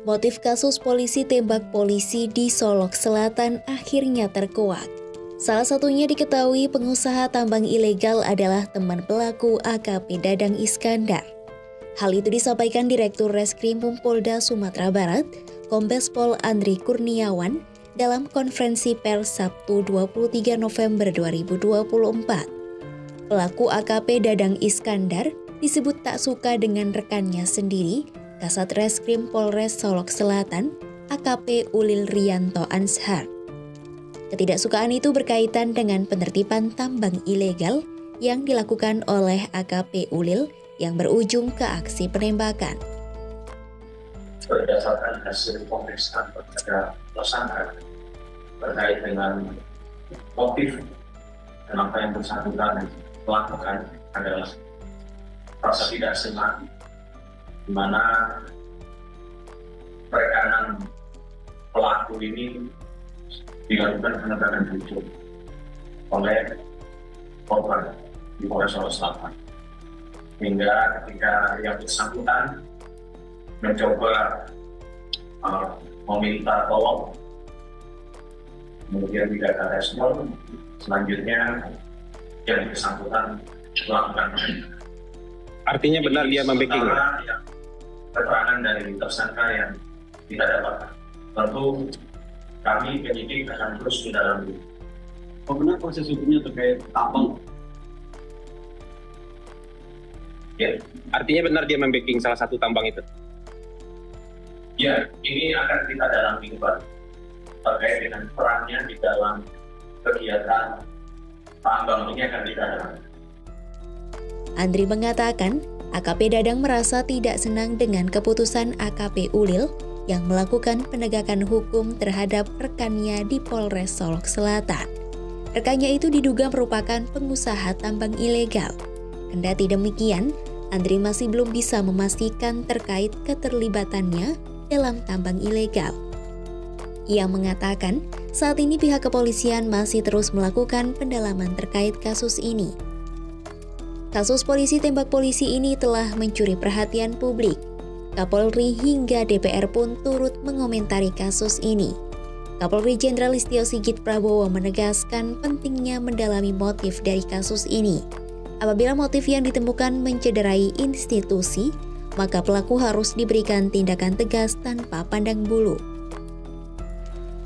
Motif kasus polisi tembak polisi di Solok Selatan akhirnya terkuak. Salah satunya diketahui pengusaha tambang ilegal adalah teman pelaku AKP Dadang Iskandar. Hal itu disampaikan Direktur Reskrimum Polda Sumatera Barat, Kombes Pol Andri Kurniawan, dalam konferensi pers Sabtu 23 November 2024. Pelaku AKP Dadang Iskandar disebut tak suka dengan rekannya sendiri, Kasat Reskrim Polres Solok Selatan, AKP Ulil Rianto Anshar. Ketidaksukaan itu berkaitan dengan penertiban tambang ilegal yang dilakukan oleh AKP Ulil yang berujung ke aksi penembakan. Berdasarkan hasil pemeriksaan terhadap tersangka terkait dengan motif dan apa yang bersangkutan melakukan adalah rasa tidak senang, di mana perekanan pelaku ini dilakukan penegakan hukum oleh korban di Polres Solok Selatan. Hingga ketika yang bersangkutan mencoba meminta tolong, kemudian tidak ada respon, selanjutnya yang bersangkutan melakukan penembakan. Artinya benar dia membacking? Keterangan dari tersangka yang kita dapatkan. Tentu kami penyidik akan terus mendalami. Bagaimana proses hukumnya terkait tambang? Ya. Artinya benar dia membacking salah satu tambang itu? Ya, ini akan kita dalami kembali terkait dengan perannya di dalam kegiatan tambang ini akan kita dalami. Andri mengatakan, AKP Dadang merasa tidak senang dengan keputusan AKP Ulil yang melakukan penegakan hukum terhadap rekannya di Polres Solok Selatan. Rekannya itu diduga merupakan pengusaha tambang ilegal. Kendati demikian, Andri masih belum bisa memastikan terkait keterlibatannya dalam tambang ilegal. Ia mengatakan, saat ini pihak kepolisian masih terus melakukan pendalaman terkait kasus ini. Kasus polisi tembak polisi ini telah mencuri perhatian publik. Kapolri hingga DPR pun turut mengomentari kasus ini. Kapolri Jenderal Listio Sigit Prabowo menegaskan pentingnya mendalami motif dari kasus ini. Apabila motif yang ditemukan mencederai institusi, maka pelaku harus diberikan tindakan tegas tanpa pandang bulu.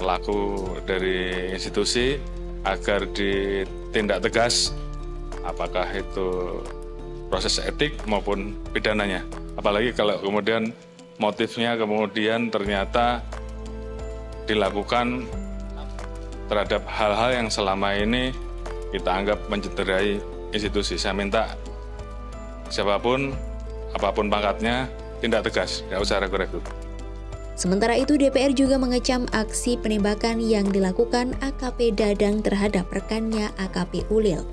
Pelaku dari institusi agar ditindak tegas, apakah itu proses etik maupun pidananya. Apalagi kalau kemudian motifnya kemudian ternyata dilakukan terhadap hal-hal yang selama ini kita anggap mencederai institusi. Saya minta siapapun, apapun pangkatnya, tindak tegas, nggak usah ragu-ragu. Sementara itu DPR juga mengecam aksi penembakan yang dilakukan AKP Dadang terhadap rekannya AKP Ulil.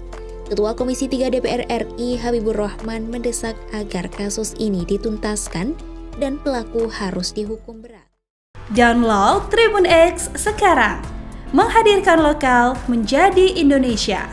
Ketua Komisi 3 DPR RI Habibur Rahman mendesak agar kasus ini dituntaskan dan pelaku harus dihukum berat. Download Tribun X sekarang, menghadirkan lokal menjadi Indonesia.